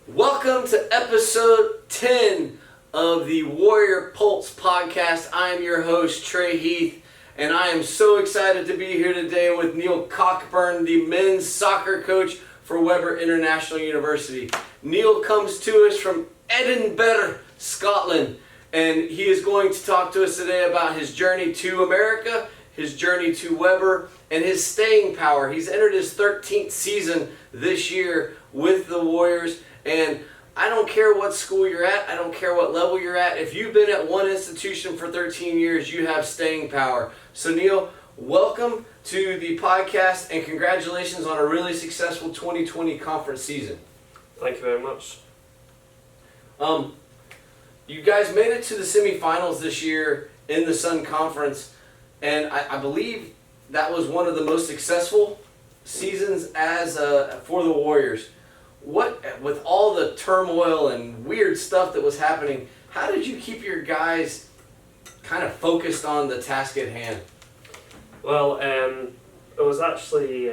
Welcome to episode 10 of the Warrior Pulse podcast. I am your host, Trey Heath, and I am so excited to be here today with Neil Cockburn, the men's soccer coach for Webber International University. Neil comes to us from Edinburgh, Scotland, and he is going to talk to us today about his journey to America, his journey to Webber, and his staying power. He's entered his 13th season this year with the Warriors, and I don't care what school you're at, I don't care what level you're at, if you've been at one institution for 13 years, you have staying power. So Neil, welcome to the podcast and congratulations on a really successful 2020 conference season. Thank you very much. You guys made it to the semifinals this year in the Sun Conference, and I believe that was one of the most successful seasons for the Warriors. What, with all the turmoil and weird stuff that was happening, how did you keep your guys kind of focused on the task at hand? Well, it was actually,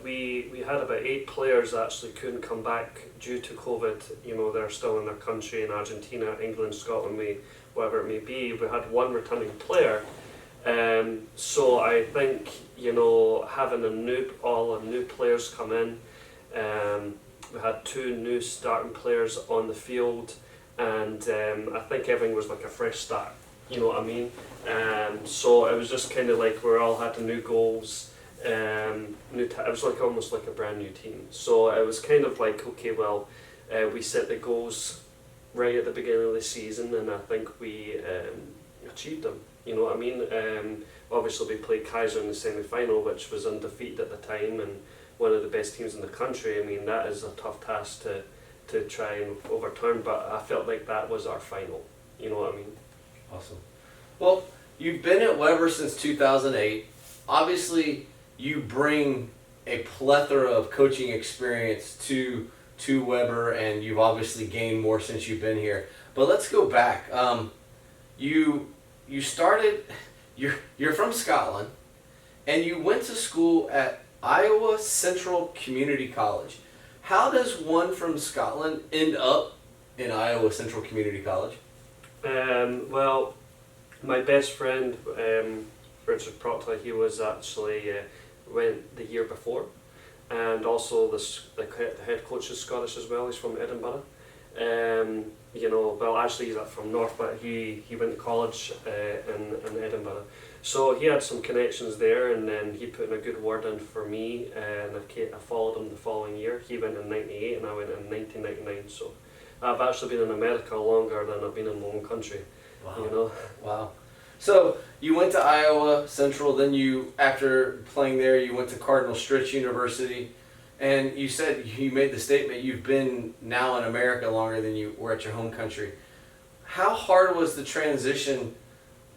we had about 8 players that actually couldn't come back due to COVID. You know, they're still in their country in Argentina, England, Scotland, wherever it may be. We had 1 returning player. So I think, you know, having all new players come in, we had 2 new starting players on the field, and I think everything was like a fresh start, you know what I mean? So it was just kind of like we all had new goals, it was like almost like a brand new team. So it was kind of like, okay, well, we set the goals right at the beginning of the season, and I think we achieved them, you know what I mean? Obviously we played Kaiser in the semi-final, which was undefeated at the time, and one of the best teams in the country. I mean, that is a tough task to try and overturn, but I felt like that was our final. You know what I mean? Awesome. Well, you've been at Webber since 2008. Obviously, you bring a plethora of coaching experience to Webber, and you've obviously gained more since you've been here. But let's go back. You started. You're from Scotland, and you went to school at Iowa Central Community College. How does one from Scotland end up in Iowa Central Community College? Well, my best friend, Richard Proctor, he was actually went the year before, and also the head coach is Scottish as well. He's from Edinburgh. You know, well, actually he's from North, but he went to college in Edinburgh. So he had some connections there, and then he put in a good word in for me, and I followed him the following year. He went in 98 and I went in 1999, so I've actually been in America longer than I've been in my own country. Wow. You know? Wow. So you went to Iowa Central, then you, after playing there, you went to Cardinal Stritch University, and you said, you made the statement, you've been now in America longer than you were at your home country. How hard was the transition,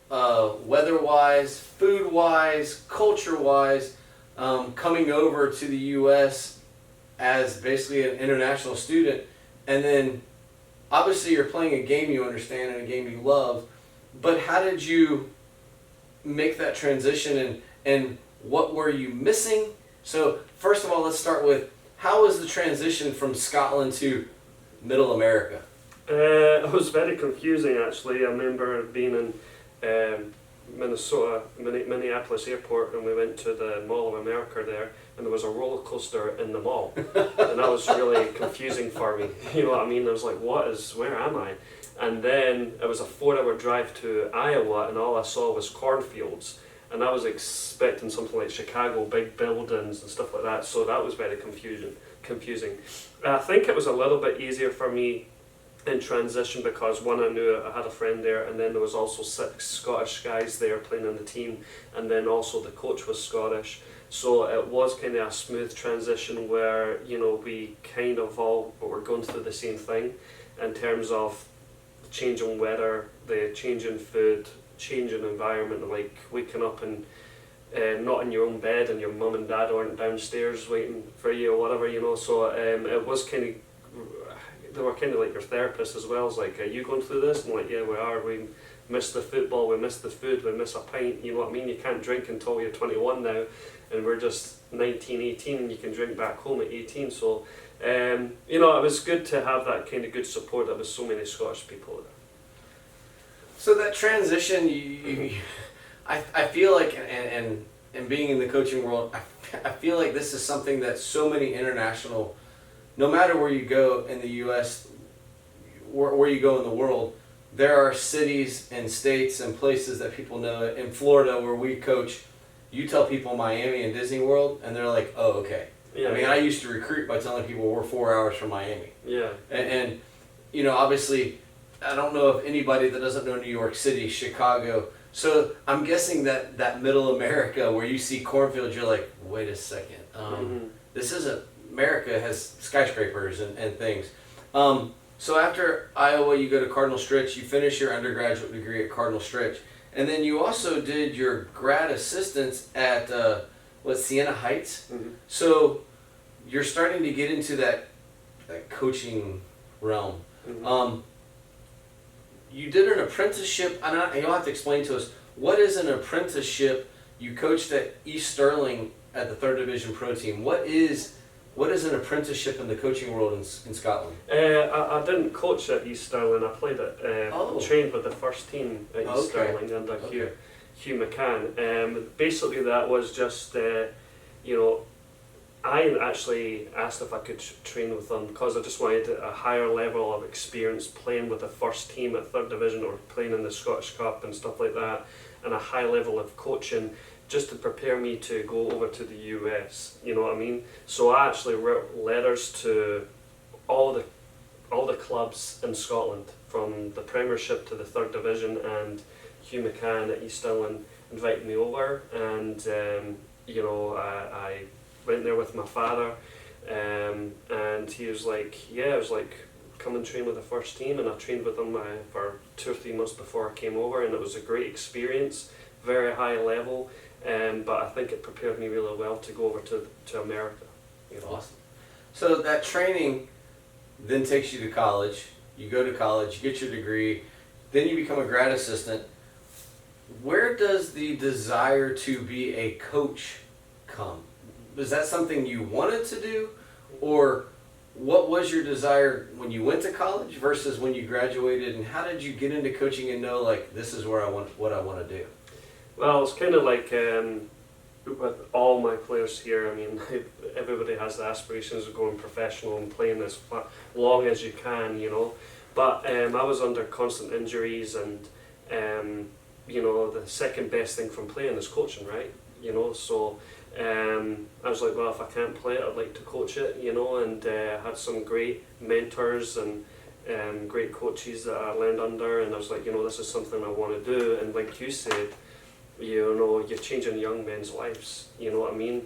weather-wise, food-wise, culture-wise, coming over to the U.S. as basically an international student? And then, obviously you're playing a game you understand and a game you love, but how did you make that transition, and what were you missing? So first of all, let's start with, how was the transition from Scotland to Middle America? It was very confusing, actually. I remember being in Minneapolis airport, and we went to the Mall of America there, and there was a roller coaster in the mall, and that was really confusing for me. You know what I mean? I was like, where am I? And then it was a 4-hour drive to Iowa, and all I saw was cornfields. And I was expecting something like Chicago, big buildings and stuff like that, so that was very confusing. I think it was a little bit easier for me in transition because, one, I knew I had a friend there, and then there was also 6 Scottish guys there playing in the team, and then also the coach was Scottish. So it was kind of a smooth transition where, you know, we kind of all were going through the same thing in terms of changing weather, the changing food, changing environment, like waking up and not in your own bed and your mum and dad aren't downstairs waiting for you or whatever, you know. So it was kind of, they were kind of like your therapist as well. It's like, are you going through this? And like, yeah, we are. We miss the football, we miss the food, we miss a pint, you know what I mean? You can't drink until you're 21 now, and we're just 19, 18, and you can drink back home at 18. So You know, it was good to have that kind of good support. There was so many Scottish people there. So that transition, I feel like, and being in the coaching world, I feel like this is something that so many international, no matter where you go in the U.S., where you go in the world, there are cities and states and places that people know. In Florida, where we coach, you tell people Miami and Disney World, and they're like, oh, okay. Yeah, I mean, I used to recruit by telling people we're 4 hours from Miami. Yeah. And you know, obviously, I don't know of anybody that doesn't know New York City, Chicago. So I'm guessing that middle America where you see cornfields, you're like, wait a second. This isn't, America has skyscrapers and things. So after Iowa, you go to Cardinal Stritch, you finish your undergraduate degree at Cardinal Stritch. And then you also did your grad assistance at, Siena Heights? Mm-hmm. So you're starting to get into that coaching realm. Mm-hmm. You did an apprenticeship, and you'll have to explain to us, what is an apprenticeship? You coached at East Stirling at the 3rd Division Pro Team. What is an apprenticeship in the coaching world in Scotland? I didn't coach at East Stirling. I played at, trained with the first team at East Stirling under Hugh McCann. Basically that was just, you know, I actually asked if I could train with them because I just wanted a higher level of experience playing with the first team at 3rd Division or playing in the Scottish Cup and stuff like that, and a high level of coaching just to prepare me to go over to the US, you know what I mean? So I actually wrote letters to all the clubs in Scotland, from the Premiership to the 3rd Division, and Hugh McCann at East Stirling invited me over, and you know, I went there with my father, and he was like, yeah, I was like, come and train with the first team, and I trained with them for 2 or 3 months before I came over, and it was a great experience, very high level, but I think it prepared me really well to go over to America. You know? Awesome. So that training then takes you to college. You go to college, you get your degree, then you become a grad assistant. Where does the desire to be a coach come? Was that something you wanted to do, or what was your desire when you went to college versus when you graduated, and how did you get into coaching and know, like, this is where what I want to do? Well, it's kind of like with all my players here. I mean, everybody has the aspirations of going professional and playing as long as you can, you know. But I was under constant injuries, and you know, the second best thing from playing is coaching, right? You know, so I was like, well, if I can't play it, I'd like to coach it, you know, and I had some great mentors and great coaches that I learned under, and I was like, you know, this is something I want to do. And like you said, you know, you're changing young men's lives, you know what I mean?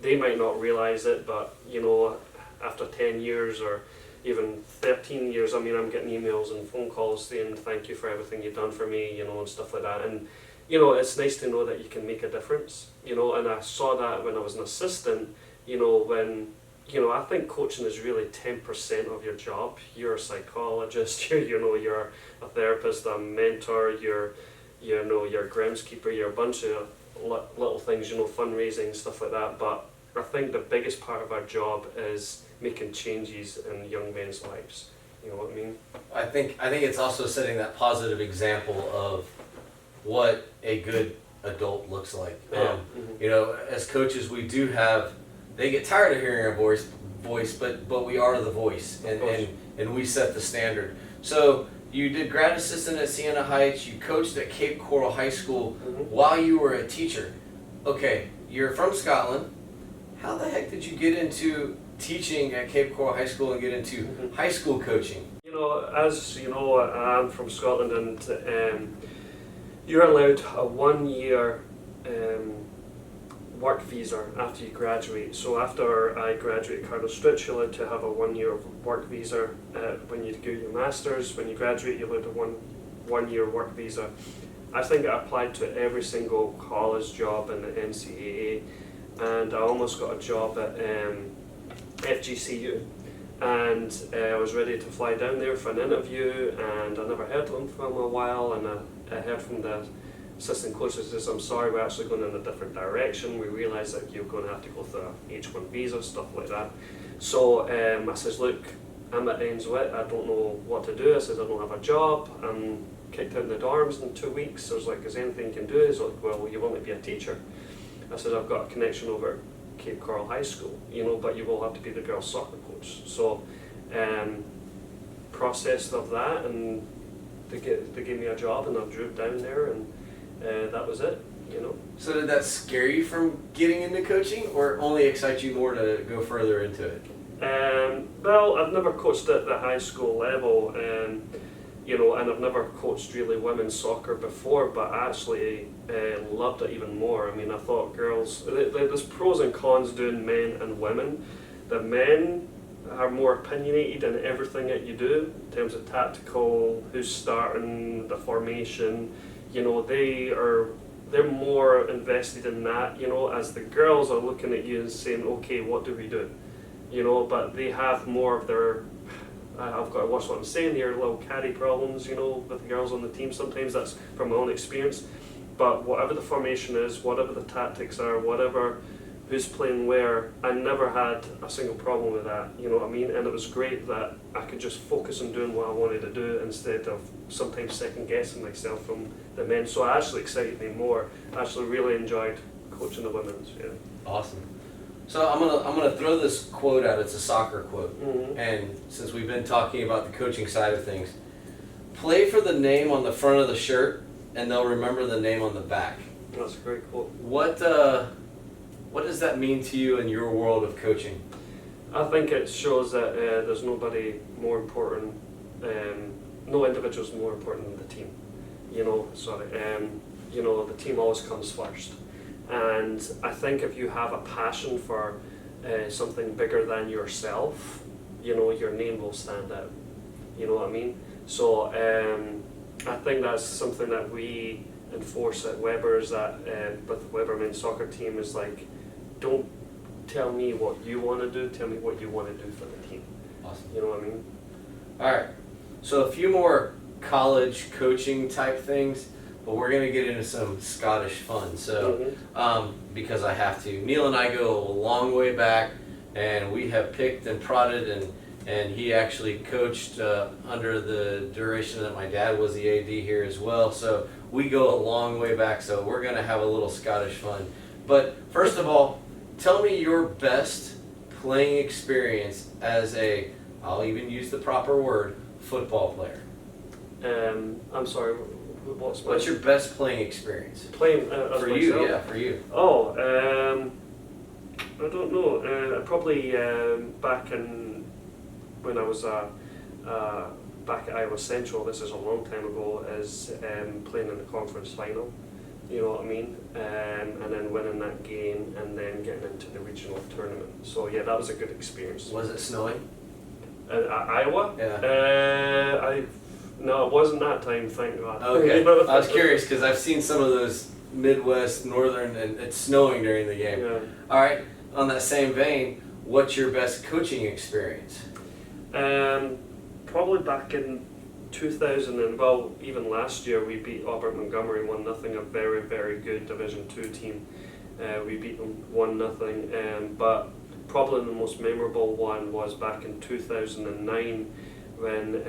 They might not realise it, but, you know, after 10 years or even 13 years, I mean, I'm getting emails and phone calls saying thank you for everything you've done for me, you know, and stuff like that. And, you know, it's nice to know that you can make a difference, you know, and I saw that when I was an assistant, you know, when, you know, I think coaching is really 10% of your job. You're a psychologist, you're a therapist, a mentor, you're a groundskeeper, you're a bunch of little things, you know, fundraising, stuff like that. But I think the biggest part of our job is making changes in young men's lives. You know what I mean? I think it's also setting that positive example of what a good adult looks like. You know, as coaches, we do have, they get tired of hearing our voice, but we are the voice, and we set the standard. So you did grad assistant at Siena Heights, you coached at Cape Coral High School while you were a teacher. Okay, you're from Scotland. How the heck did you get into teaching at Cape Coral High School and get into high school coaching? You know, as you know, I'm from Scotland, and you're allowed a 1-year work visa after you graduate. So after I graduated Cardinal Stritch, you're allowed to have a 1-year work visa. When you do your masters, when you graduate, you're allowed a one-year work visa. I think I applied to every single college job in the NCAA, and I almost got a job at FGCU, and I was ready to fly down there for an interview, and I never heard from them for a while, and I heard from the assistant coach that says, I'm sorry, we're actually going in a different direction. We realise that you're going to have to go through a H1 visa, stuff like that. So I says, look, I'm at ends wit, I don't know what to do. I says, I don't have a job, I'm kicked out in the dorms in 2 weeks. So I was like, is there anything you can do? He's like, well, you want to be a teacher. I said, I've got a connection over at Cape Coral High School, but you will have to be the girls' soccer coach. So process of that, and they gave me a job, and I drew down there, and that was it. So did that scare you from getting into coaching, or only excite you more to go further into it? Well, I've never coached at the high school level, and I've never coached really women's soccer before, but I actually loved it even more. I mean, I thought girls, there's pros and cons doing men and women. The men are more opinionated in everything that you do, in terms of tactical, who's starting, the formation. They're more invested in that, as the girls are looking at you and saying, okay, what do we do? But they have more of their, I've got to watch what I'm saying here, little caddy problems, with the girls on the team. Sometimes that's from my own experience. But whatever the formation is, whatever the tactics are, whatever who's playing where, I never had a single problem with that, you know what I mean? And it was great that I could just focus on doing what I wanted to do instead of sometimes second guessing myself from the men. So it actually excited me more. I actually really enjoyed coaching the women's, yeah. Awesome. So I'm gonna throw this quote out. It's a soccer quote. Mm-hmm. And since we've been talking about the coaching side of things, play for the name on the front of the shirt and they'll remember the name on the back. That's a great quote. What does that mean to you in your world of coaching? I think it shows that there's nobody more important, no individual is more important than the team. The team always comes first. And I think if you have a passion for something bigger than yourself, your name will stand out. You know what I mean? So I think that's something that we enforce at Weber's, that with the Weber men's soccer team, is like, don't tell me what you want to do, tell me what you want to do for the team. Awesome. You know what I mean? All right. So a few more college coaching type things, but we're going to get into some Scottish fun. So, because I have to. Neil and I go a long way back, and we have picked and prodded, and he actually coached under the duration that my dad was the AD here as well. So we go a long way back, so we're going to have a little Scottish fun. But first of all, tell me your best playing experience as a, I'll even use the proper word, football player. I'm sorry, what's your best playing experience? Playing for you, yeah, for you. Oh, I don't know. Probably back in when I was back at Iowa Central. This is a long time ago. Is playing in the conference final. You know what I mean? And then winning that game, and then getting into the regional tournament. So yeah, that was a good experience. Was it snowing? Iowa? Yeah. No, it wasn't that time, thank God. Okay. I was curious because I've seen some of those Midwest, Northern, and it's snowing during the game. Yeah. All right. On that same vein, what's your best coaching experience? Probably back in 2000, and even last year we beat Auburn Montgomery 1-0, a very, very good Division 2 team. We beat them 1-0, but probably the most memorable one was back in 2009 when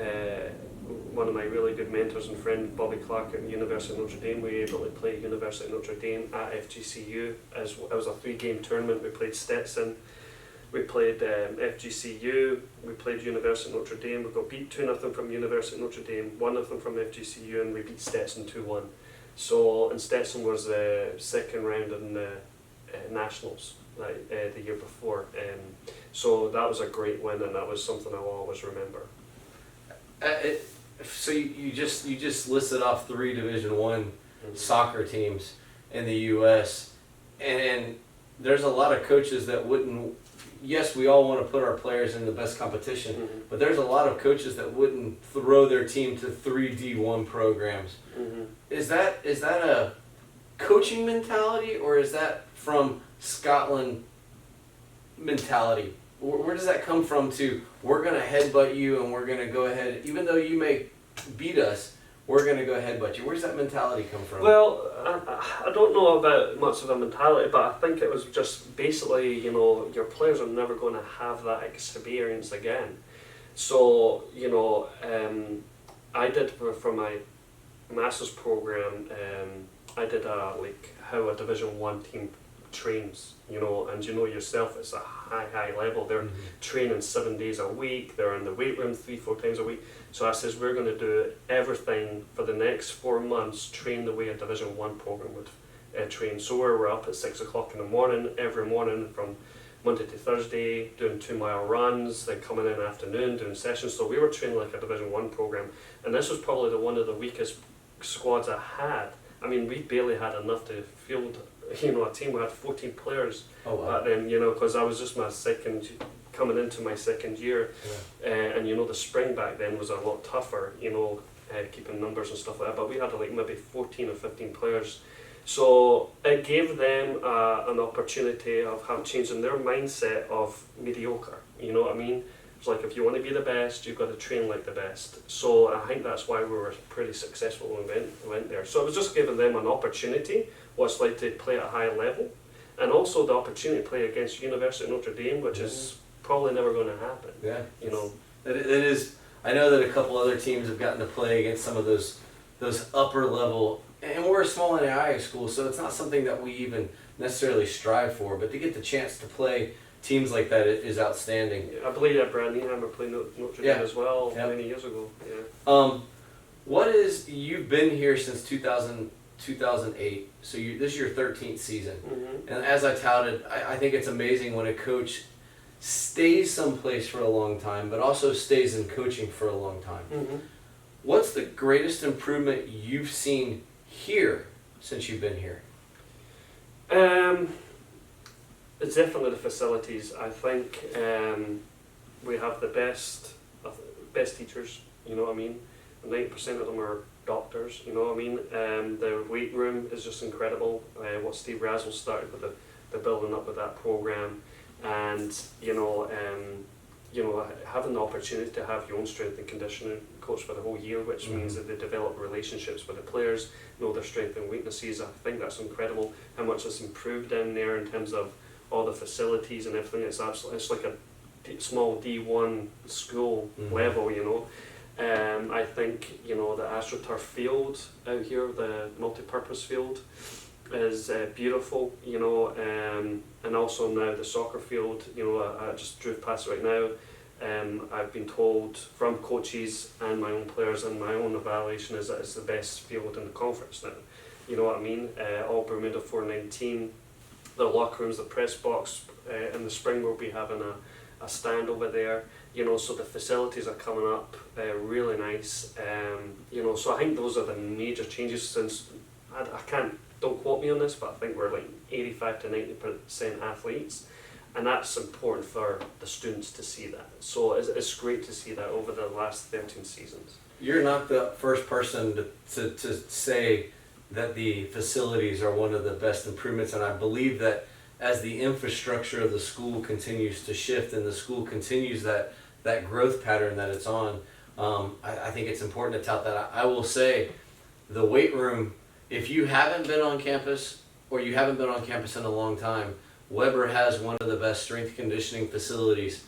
one of my really good mentors and friend, Bobby Clark at the University of Notre Dame, we were able to play University of Notre Dame at FGCU. It was a 3-game tournament. We played Stetson, we played FGCU, we played University of Notre Dame. We got beat 2-0 from University of Notre Dame, 1-0 from FGCU, and we beat Stetson 2-1. So, and Stetson was the second round in the Nationals the year before. So that was a great win, and that was something I'll always remember. So you just listed off 3 Division 1 soccer teams in the U.S. and there's a lot of coaches that wouldn't. Yes, we all want to put our players in the best competition, but there's a lot of coaches that wouldn't throw their team to 3 D1 programs. Is that a coaching mentality, or is that from Scotland mentality? Where does that come from to, we're going to headbutt you and we're going to go ahead, even though you may beat us, we're going to go headbutt you. Where's that mentality come from? Well, I don't know about much of a mentality, but I think it was just basically, your players are never going to have that experience again. So, I did for my master's program, I did how a Division 1 team trains, and yourself, it's a high level. They're training 7 days a week, they're in the weight room 3-4 times a week. So I says, we're going to do everything for the next 4 months, train the way a Division 1 program would train. So we're up at 6 o'clock in the morning, every morning from Monday to Thursday, doing 2-mile runs, then coming in afternoon, doing sessions. So we were training like a Division 1 program. And this was probably one of the weakest squads I had. I mean, we barely had enough to field, a team. We had 14 players back then, because I was just coming into my second year. Yeah. And the spring back then was a lot tougher, keeping numbers and stuff like that. But we had like maybe 14 or 15 players. So it gave them an opportunity of changing their mindset of mediocre, you know what I mean? It's like, if you want to be the best, you've got to train like the best. So I think that's why we were pretty successful when we went there. So it was just giving them an opportunity, what it's like to play at a high level, and also the opportunity to play against University of Notre Dame, which is probably never going to happen. Yeah. It is. I know that a couple other teams have gotten to play against some of those upper level, and we're a small NAIA school, so it's not something that we even necessarily strive for, but to get the chance to play teams like that is outstanding. I believe that Brad Nehammer played Notre Dame as well many years ago. Yeah. You've been here since 2008, so this is your 13th season. And as I touted, I think it's amazing when a coach stays someplace for a long time, but also stays in coaching for a long time. What's the greatest improvement you've seen here since you've been here? It's definitely the facilities. I think we have the best teachers, you know what I mean? 90% of them are doctors, you know what I mean? The weight room is just incredible. What Steve Razzle started with the building up with that program, and having the opportunity to have your own strength and conditioning coach for the whole year, which means that they develop relationships with the players, know their strengths and weaknesses. I think that's incredible how much it's improved down there in terms of all the facilities and everything. It's like a small D1 school level, I think, the AstroTurf field out here, the multi-purpose field, is beautiful, and also now the soccer field, I just drove past it right now. I've been told from coaches and my own players and my own evaluation is that it's the best field in the conference now. You know what I mean? All Bermuda 419, the locker rooms, the press box. In the spring we'll be having a stand over there. So the facilities are coming up really nice. So I think those are the major changes since don't quote me on this, but I think we're like 85 to 90% athletes, and that's important for the students to see that. So it's great to see that over the last 13 seasons. You're not the first person to say that the facilities are one of the best improvements, and I believe that as the infrastructure of the school continues to shift and the school continues that growth pattern that it's on, I think it's important to tout that. I will say the weight room, if you haven't been on campus or you haven't been on campus in a long time, Weber has one of the best strength conditioning facilities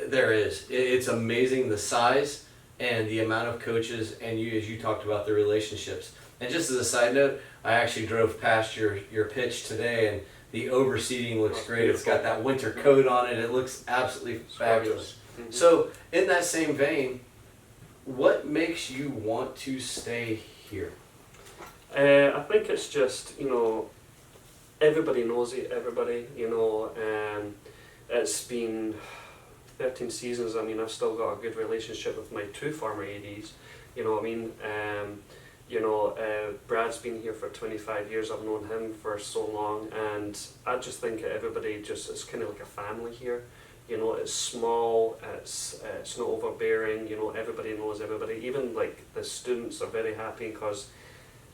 there is. It's amazing, the size and the amount of coaches, and as you talked about, the relationships. And just as a side note, I actually drove past your pitch today, and the overseating looks great. It's got that winter coat on it. It looks absolutely fabulous. So in that same vein, what makes you want to stay here? I think it's just, everybody knows everybody, it's been 13 seasons. I mean, I've still got a good relationship with my two former ADs, you know what I mean? Brad's been here for 25 years, I've known him for so long, and I just think everybody it's kind of like a family here. It's small, it's not overbearing, everybody knows everybody. Even like the students are very happy because,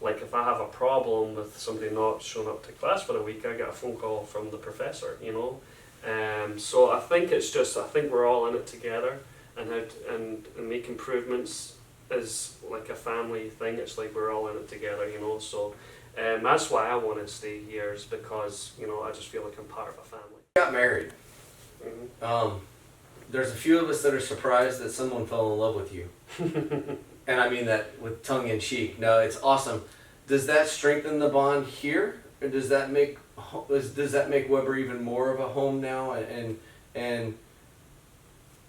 like, if I have a problem with somebody not showing up to class for a week, I get a phone call from the professor, So I think we're all in it together and make improvements is like a family thing. It's like we're all in it together, you know. So that's why I want to stay here, is because, you know, I just feel like I'm part of a family. Got married. Mm-hmm. There's a few of us that are surprised that someone fell in love with you. And I mean that with tongue in cheek. No, it's awesome. Does that strengthen the bond here, or does that make Weber even more of a home now? And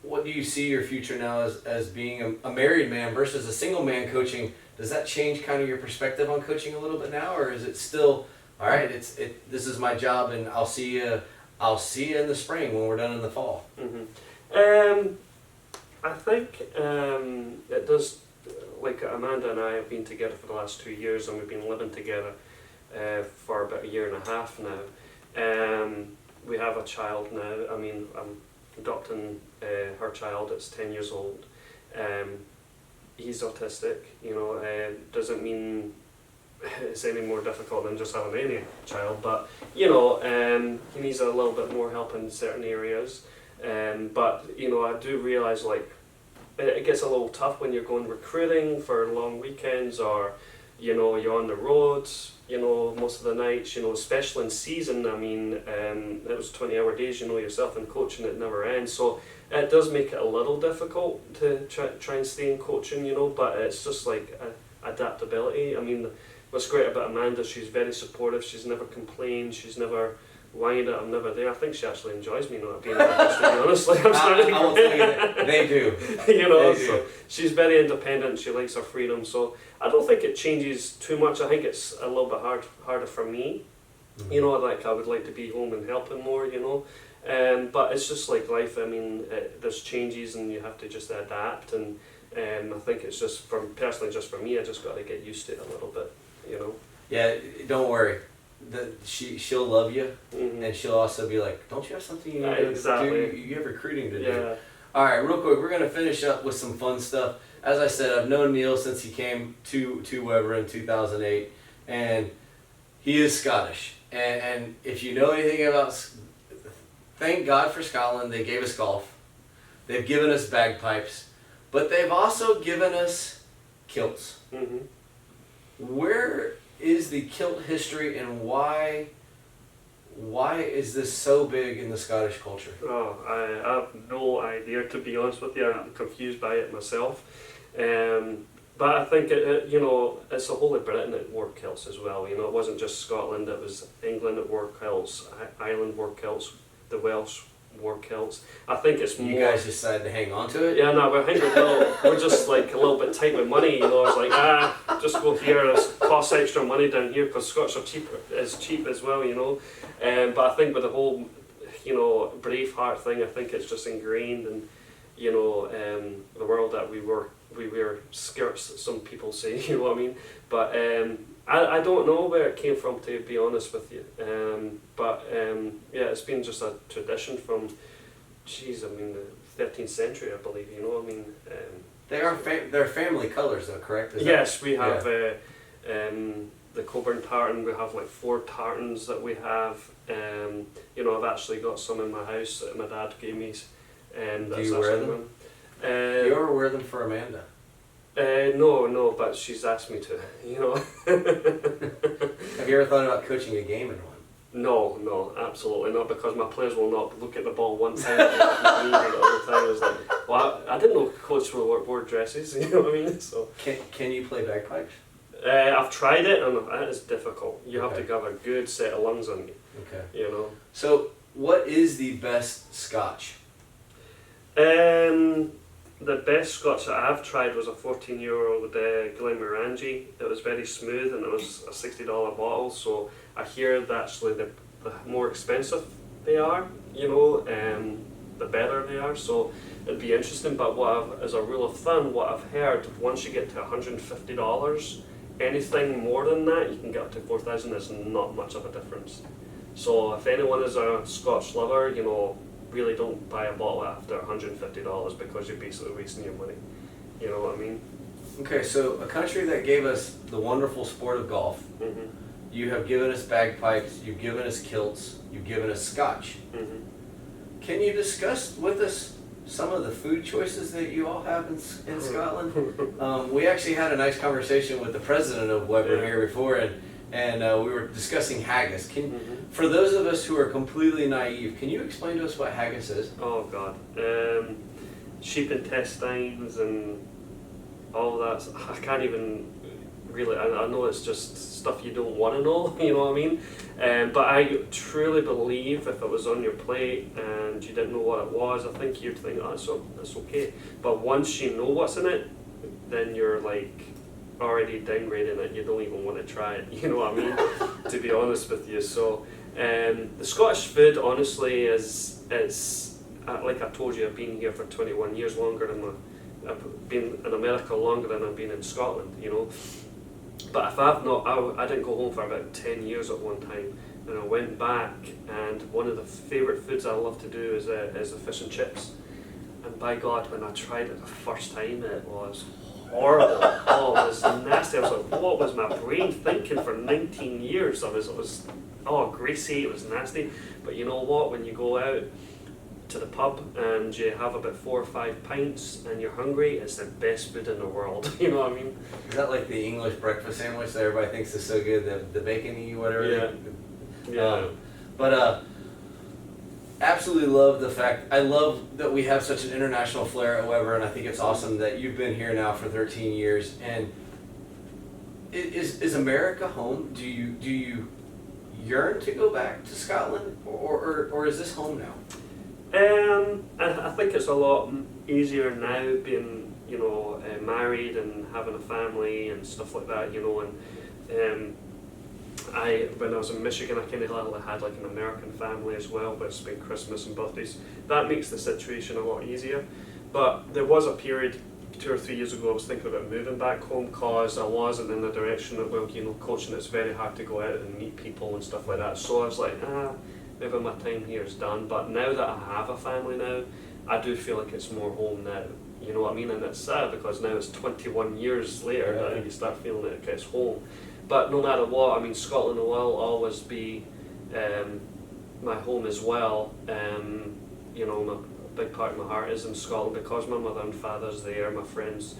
what do you see your future now as being a married man versus a single man coaching? Does that change kind of your perspective on coaching a little bit now, or is it still all right? This is my job, and I'll see you in the spring when we're done in the fall. Mm-hmm. I think it does. Like Amanda and I have been together for the last 2 years, and we've been living together for about 1.5 years now. We have a child now. I mean, I'm adopting her child. It's 10 years old. He's autistic. You know, doesn't mean it's any more difficult than just having any child, but you know, he needs a little bit more help in certain areas. But you know, I do realise, like, it gets a little tough when you're going recruiting for long weekends, or you know, you're on the roads, you know, most of the nights, you know, especially in season. I mean, it was 20-hour days, you know yourself, in coaching, it never ends. So it does make it a little difficult to try and stay in coaching, you know, but it's just like adaptability. I mean, what's great about Amanda, she's very supportive. She's never complained. She's never whined that I'm never there. I think she actually enjoys me not being there, to be honest. Like, I will tell you that they do. You know, they do. So she's very independent. She likes her freedom. So I don't think it changes too much. I think it's a little bit harder for me. Mm-hmm. You know, like I would like to be home and helping more, you know. But it's just like life. I mean, there's changes and you have to just adapt. And I think it's just, just for me, I just got to get used to it a little bit, you know. Yeah, don't worry. She'll love you, Mm-hmm. and she'll also be like, don't you have something you need exactly. to do? You have recruiting to Yeah. do. All right, real quick, we're going to finish up with some fun stuff. As I said, I've known Neil since he came to Weber in 2008, and he is Scottish. And if you know anything about, thank God for Scotland, they gave us golf. They've given us bagpipes, but they've also given us kilts. Mm-hmm. Where is the kilt history, and why is this so big in the Scottish culture? Oh, I have no idea, to be honest with you. I'm confused by it myself. But I think you know, it's the whole of Britain that wore kilts as well. You know, it wasn't just Scotland. It was England that wore kilts, Ireland wore kilts, the Welsh wore kilts. I think it's more. You guys decided to hang on to it? Yeah, no, we're just like a little bit tight with money. You know, it's like just go here. It costs extra money down here because Scots are cheap as well. You know, but I think with the whole, you know, Braveheart thing, I think it's just ingrained, and you know, the world that we wear skirts. Some people say, you know what I mean, but I don't know where it came from, to be honest with you. But yeah, it's been just a tradition from, the 13th century, I believe. You know, I mean. They're family colours, though, correct? Yes, we have the Cockburn tartan. We have like 4 tartans that we have. You know, I've actually got some in my house that my dad gave me. Do you wear them? Do you ever wear them for Amanda? No, but she's asked me to, you know. Have you ever thought about coaching a game in one? No, absolutely not, because my players will not look at the ball one time and the other time. It's like, well, I didn't know coach wore dresses, you know what I mean? So Can you play bagpipes? I've tried it, and it is difficult. You have to have a good set of lungs on you. Okay. You know. So, what is the best Scotch? The best Scotch that I've tried was a 14-year-old Glenmorangie. It was very smooth, and it was a $60 bottle. So I hear that actually the more expensive they are, you know, the better they are. So it'd be interesting. But as a rule of thumb, what I've heard, once you get to $150, anything more than that, you can get up to 4,000. There's not much of a difference. So if anyone is a Scotch lover, you know, really don't buy a bottle after $150, because you're basically wasting your money. You know what I mean? Okay, so a country that gave us the wonderful sport of golf, Mm-hmm. you have given us bagpipes, you've given us kilts, you've given us Scotch. Mm-hmm. Can you discuss with us some of the food choices that you all have in Scotland. We actually had a nice conversation with the president of Weber here before, and we were discussing haggis. For those of us who are completely naive, can you explain to us what haggis is? Oh God, sheep intestines and all that. I can't even really. I know it's just stuff you don't want to know. You know what I mean? But I truly believe if it was on your plate and you didn't know what it was, I think you'd think, oh, that's okay. But once you know what's in it, then you're like already downgrading it. You don't even want to try it. You know what I mean? To be honest with you. So the Scottish food, honestly, is like I told you, I've been here for 21 years longer than I've been in America longer than I've been in Scotland. You know. But if I've not, I didn't go home for about 10 years at one time, and I went back, and one of the favourite foods I love to do is the fish and chips. And by God, when I tried it the first time, it was horrible. Oh, it was nasty. I was like, what was my brain thinking for 19 years? It was greasy, it was nasty. But you know what, when you go out to the pub and you have about 4 or 5 pints and you're hungry, it's the best food in the world. You know what I mean? Is that like the English breakfast sandwich that everybody thinks is so good, the bacon-y, whatever? Yeah. But absolutely love the fact, I love that we have such an international flair at Weber, and I think it's awesome that you've been here now for 13 years. And is America home? Do you yearn to go back to Scotland, or is this home now? I think it's a lot easier now being, married and having a family and stuff like that, and when I was in Michigan, I kind of had like an American family as well, but it's been Christmas and birthdays. That makes the situation a lot easier. But there was a period 2 or 3 years ago I was thinking about moving back home because I wasn't in the direction of, coaching. It's very hard to go out and meet people and stuff like that. So I was like, maybe my time here is done. But now that I have a family now, I do feel like it's more home now. You know what I mean? And it's sad because now it's 21 years later that you start feeling it gets home. But no matter what, I mean, Scotland will always be my home as well. A big part of my heart is in Scotland because my mother and father's there, my friends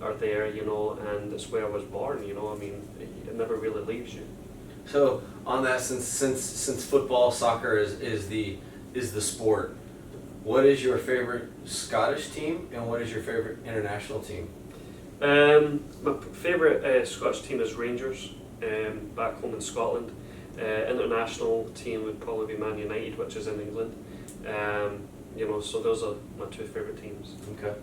are there, and it's where I was born. I mean, it never really leaves you. So on that, since football, soccer is the sport, what is your favorite Scottish team and what is your favorite international team? My favourite Scottish team is Rangers, back home in Scotland. International team would probably be Man United, which is in England. So those are my 2 favourite teams. Okay.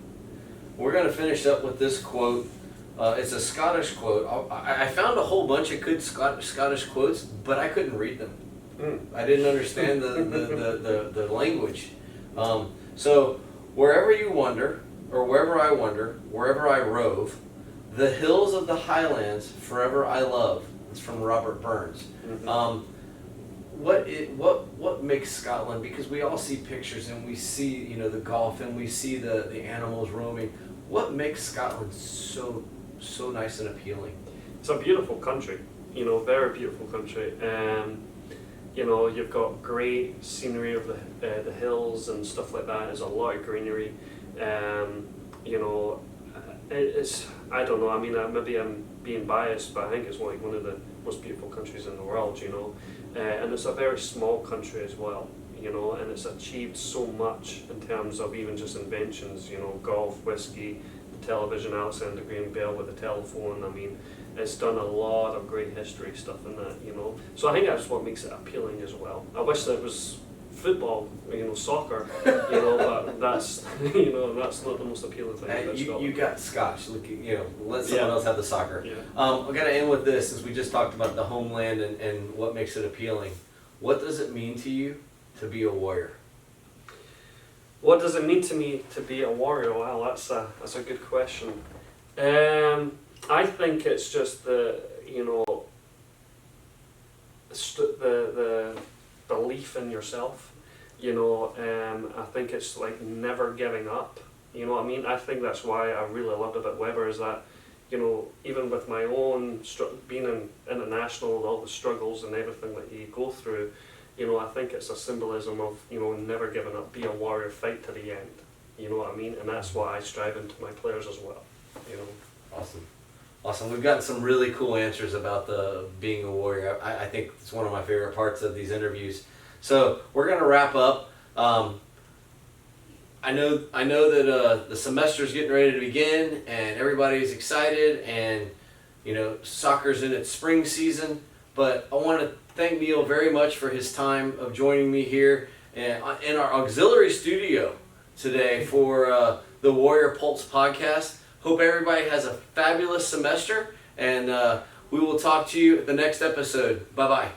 We're going to finish up with this quote. It's a Scottish quote. I found a whole bunch of good Scottish quotes, but I couldn't read them. I didn't understand the language. So wherever you wander, or wherever I wander, wherever I rove, the hills of the Highlands forever I love. It's from Robert Burns. Mm-hmm. What makes Scotland? Because we all see pictures and we see the golf and we see the animals roaming. What makes Scotland so nice and appealing? It's a beautiful country. Very beautiful country. You've got great scenery of the hills and stuff like that. There's a lot of greenery. It's, I don't know, I mean, maybe I'm being biased, but I think it's like one of the most beautiful countries in the world, and it's a very small country as well, and it's achieved so much in terms of even just inventions, golf, whiskey, the television, Alexander Graham Bell with the telephone. I mean, it's done a lot of great history stuff in that, so I think that's what makes it appealing as well. I wish that it was football, soccer, but that's, that's not the most appealing thing. You got Scotch. Look, let someone else have the soccer. Yeah. I got to end with this, since we just talked about the homeland and what makes it appealing. What does it mean to you to be a warrior? What does it mean to me to be a warrior? Well, that's a good question. I think it's just the belief in yourself. I think it's like never giving up. You know what I mean? I think that's why I really loved about Weber is that, even with my own being in international, all the struggles and everything that you go through, I think it's a symbolism of, never giving up, be a warrior, fight to the end. You know what I mean? And that's what I strive into my players as well. You know. Awesome. We've gotten some really cool answers about the being a warrior. I think it's one of my favorite parts of these interviews. So we're going to wrap up. I know that the semester's getting ready to begin, and everybody's excited, and soccer's in its spring season. But I want to thank Neil very much for his time of joining me here in our auxiliary studio today for the Warrior Pulse podcast. Hope everybody has a fabulous semester, and we will talk to you at the next episode. Bye-bye.